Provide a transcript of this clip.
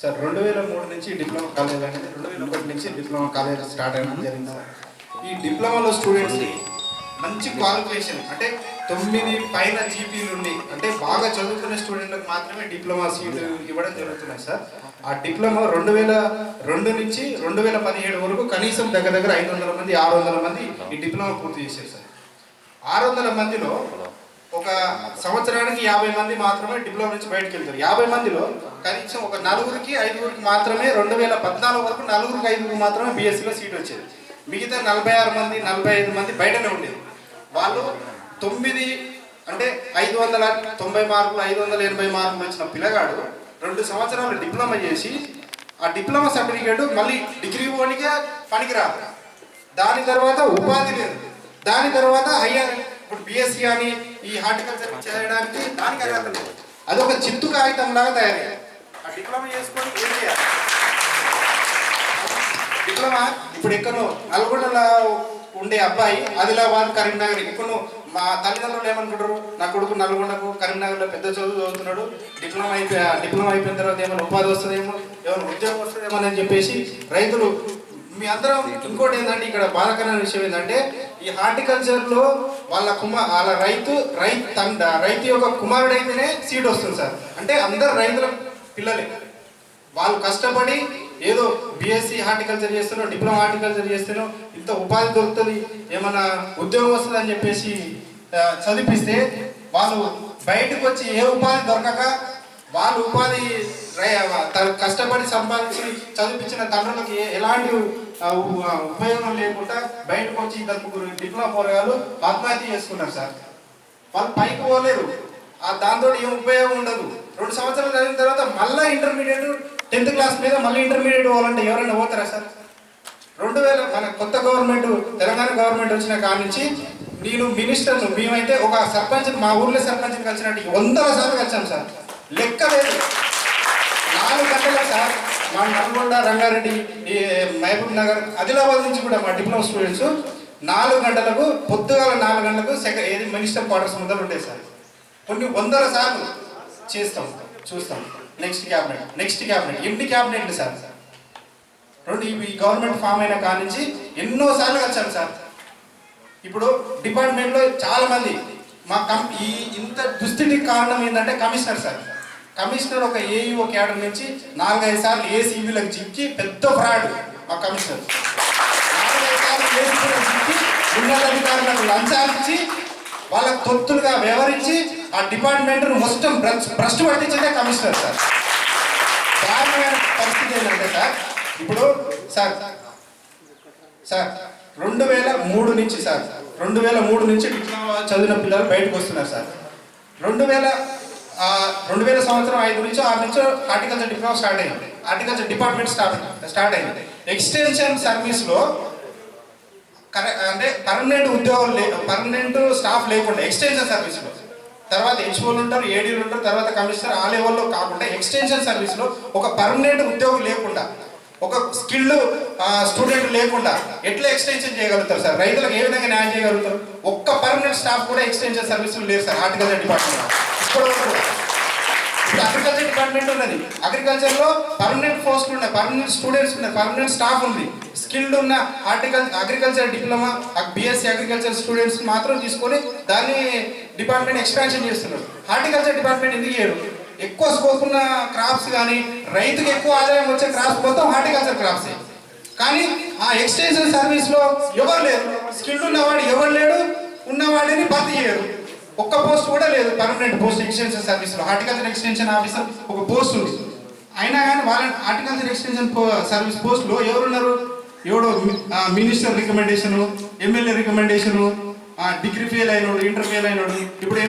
Sir 2003 నుంచి diploma college అనేది 2001 నుంచి డిప్లొమా కాలేజ్ స్టార్ట్ అయిన జరిగింది సార్. ఈ డిప్లొమాలో స్టూడెంట్స్కి మంచి క్వాలిఫికేషన్ అంటే 9 పైన జీపీలు ఉండి అంటే బాగా చదువుకునే స్టూడెంట్లకు మాత్రమే డిప్లొమా సీట్లు ఇవ్వడం జరుగుతున్నాయి సార్. ఆ డిప్లొమా 2002 నుంచి 2017 వరకు కనీసం దగ్గర 500 మంది 600 మంది ఈ డిప్లొమా పూర్తి చేశారు సార్. 600 మందిలో ఒక సంవత్సరానికి 50 మంది మాత్రమే డిప్లొమా నుంచి బయటకు వెళ్తారు. 50 మందిలో కనీసం ఒక 4కి 5కి మాత్రమే 2014 వరకు 4కి 5కి మాత్రమే బీఎస్సీలో సీట్ వచ్చేది. మిగతా 46 మంది 45 మంది బయటనే ఉండేది. వాళ్ళు 9 అంటే 590 మార్కులు 580 మార్కులు వచ్చిన పిల్లగాడు 2 సంవత్సరాలు డిప్లొమా చేసి ఆ డిప్లొమా సర్టిఫికేట్ మళ్ళీ డిగ్రీ ఓనికే పనికిరాదు. దాని తర్వాత ఉపాధి లేదు. దాని తర్వాత హయ్యర్ ఇప్పుడు బీఎస్సీ అని ఈ హార్టికల్చర్ చేయడానికి దానికి అర్హత లేదు. అదొక చిత్తు కాగితం లాగా తయారయ్యాయి. ఆ డిప్లొమా చేసుకొని ఏం చేయాలి? డిప్లొమా ఇప్పుడు ఎక్కడో నల్గొండలో ఉండే అబ్బాయి ఆదిలాబాద్ కరీంనగర్ ఇప్పుడు మా తల్లిదండ్రులు ఏమనుకుంటారు, నా కొడుకు నల్గొండకు కరీంనగర్లో పెద్ద చదువు చదువుతున్నాడు, డిప్లొమా అయిపోయిన తర్వాత ఏమైనా ఉపాధి వస్తుందేమో ఏమైనా ఉద్యోగం వస్తుందేమో అని చెప్పేసి రైతులు మీ అందరం. ఇంకోటి ఏంటంటే ఇక్కడ బాధాకరమైన విషయం ఏంటంటే ఈ హార్టికల్చర్లో వాళ్ళ రైతు యొక్క కుమారుడు అయితేనే సీట్ వస్తుంది సార్. అంటే అందరు రైతుల పిల్లలే. వాళ్ళు కష్టపడి ఏదో బీఎస్సీ హార్టికల్చర్ చేస్తున్నాం డిప్లొమా హార్టికల్చర్ చేస్తున్నాం ఇంత ఉపాధి దొరుకుతుంది ఏమన్నా ఉద్యోగం వస్తుంది అని చెప్పేసి చదివిపిస్తే వాళ్ళు బయటకు వచ్చి ఏ ఉపాధి దొరకక వాళ్ళు ఉపాధి కష్టపడి సంపాదించి చదివించిన తండ్రులకి ఎలాంటి ఉపయోగం లేకుండా బయటకు వచ్చి 2 డిప్లొమా పోరగాళ్ళు ఆత్మహత్య చేసుకున్నారు సార్. వాళ్ళు పైకి పోలేరు. దాంతో ఏం ఉపయోగం ఉండదు. 2 సంవత్సరాలు చదివిన తర్వాత మళ్ళీ ఇంటర్మీడియట్ 10th క్లాస్ మీద మళ్ళీ ఇంటర్మీడియట్ పోవాలంటే ఎవరైనా పోతారా సార్? 2000 మన కొత్త గవర్నమెంట్ తెలంగాణ గవర్నమెంట్ వచ్చిన కాడ నుంచి నేను మినిస్టర్ను మేమైతే ఒక సర్పంచ్ మా ఊర్లో సర్పంచ్ని కలిసినట్టు 100 సార్లు కలిసాం సార్. లెక్క లేదు. 4 గంటలకు సార్ మా నల్గొండ రంగారెడ్డి మహబూబ్ నగర్ ఆదిలాబాద్ నుంచి కూడా మా డిప్లొమా స్టూడెంట్స్ 4 గంటలకు పొద్దుగాల 4 గంటలకు ఏది మినిస్టర్ క్వార్టర్స్ ముందర ఉంటాయి సార్. కొన్ని 100 సార్లు చేస్తాం చూస్తాం. నెక్స్ట్ క్యాబినెట్ ఎన్ని క్యాబినెట్లు సార్? ఈ గవర్నమెంట్ ఫామ్ అయిన కాడ నుంచి ఎన్నో సార్లు కలిసాం సార్. ఇప్పుడు డిపార్ట్మెంట్లో చాలా మంది మా ఇంత దుస్థితికి కారణం ఏంటంటే కమిషనర్ సార్. కమిషనర్ ఒక ఏఈఓ క్యాడర్ నుంచి 4-5 సార్లు ఏసీబీలకు చిక్కి పెద్ద ఫ్రాడ్ మా కమిషనర్. 4-5 సార్లు ఏసీబీలకు చిక్కి ఉన్నతాధికారులకు లంచాలు ఇచ్చి వాళ్ళకు తొత్తులుగా వ్యవహరించి ఆ డిపార్ట్మెంట్ను మొత్తం భ్రష్టు పట్టించేదే కమిషనర్ సార్. దారుణమైన పరిస్థితి ఏంటంటే సార్ ఇప్పుడు సార్ 2003 నుంచి సార్ 2003 నుంచి డిప్లొమా చదివిన పిల్లలు బయటకు వస్తున్నారు సార్. 2000 సంవత్సరం 5 నుంచి 6 నుంచి హార్టికల్చర్ డిప్లొమా స్టార్ట్ అయింది. హార్టికల్చర్ డిపార్ట్మెంట్ స్టార్ట్ అయింది. ఎక్స్టెన్షన్ సర్వీస్లో అంటే పర్మనెంట్ స్టాఫ్ లేకుండా ఎక్స్టెన్షన్ సర్వీస్లో తర్వాత హెచ్ఓలు ఉంటారు, ఏడీలు ఉంటారు, తర్వాత కమిషనర్ ఆ లెవెల్లో కాకుండా ఎక్స్టెన్షన్ సర్వీస్లో ఒక పర్మనెంట్ ఉద్యోగం లేకుండా ఒక స్కిల్డ్ స్టూడెంట్ లేకుండా ఎట్లా ఎక్స్టెన్షన్ చేయగలుగుతారు సార్? రైతులకు ఏ విధంగా న్యాయం చేయగలుగుతారు? ఒక్క పర్మనెంట్ స్టాఫ్ కూడా ఎక్స్టెన్షన్ సర్వీసులు లేదు సార్ హార్టికల్చర్ డిపార్ట్మెంట్. ఇప్పుడు అగ్రికల్చర్ డిపార్ట్మెంట్ ఉన్నది. అగ్రికల్చర్లో పర్మనెంట్ పోస్టులు ఉన్నాయి, పర్మనెంట్ స్టూడెంట్స్ ఉన్నాయి, పర్మనెంట్ స్టాఫ్ ఉంది. స్కిల్డ్ ఉన్న agriculture diploma BSc agriculture students మాత్రం తీసుకొని దాన్ని డిపార్ట్మెంట్ ఎక్స్పాన్షన్ చేస్తున్నారు. హార్టికల్చర్ డిపార్ట్మెంట్ ఎందుకు చేయరు? ఎక్కువ స్కోప్ ఉన్న క్రాప్స్ కానీ రైతుకి ఎక్కువ ఆదాయం వచ్చే క్రాప్స్ మొత్తం హార్టికల్చర్ క్రాప్సే. కానీ ఆ ఎక్స్టెన్షన్ సర్వీస్లో ఎవరు లేరు. స్కిల్డ్ ఉన్నవాడు ఎవరు లేడు, ఉన్నవాడిని భర్తీ చేయరు. ఒక్క పోస్ట్ కూడా లేదు పర్మనెంట్ పోస్ట్ ఎక్స్టెన్షన్ సర్వీస్లో. హార్టికల్చర్ ఎక్స్టెన్షన్ ఆఫీసర్ ఒక పోస్ట్ ఉంది. అయినా కానీ వాళ్ళ హార్టికల్చర్ ఎక్స్టెన్షన్ సర్వీస్ పోస్ట్లో ఎవరున్నారు? ఎవడో minister recommendation, MLA recommendation, degree fail అయినోడు, ఇంటర్ ఫెయిల్ అయినోడు. ఇప్పుడు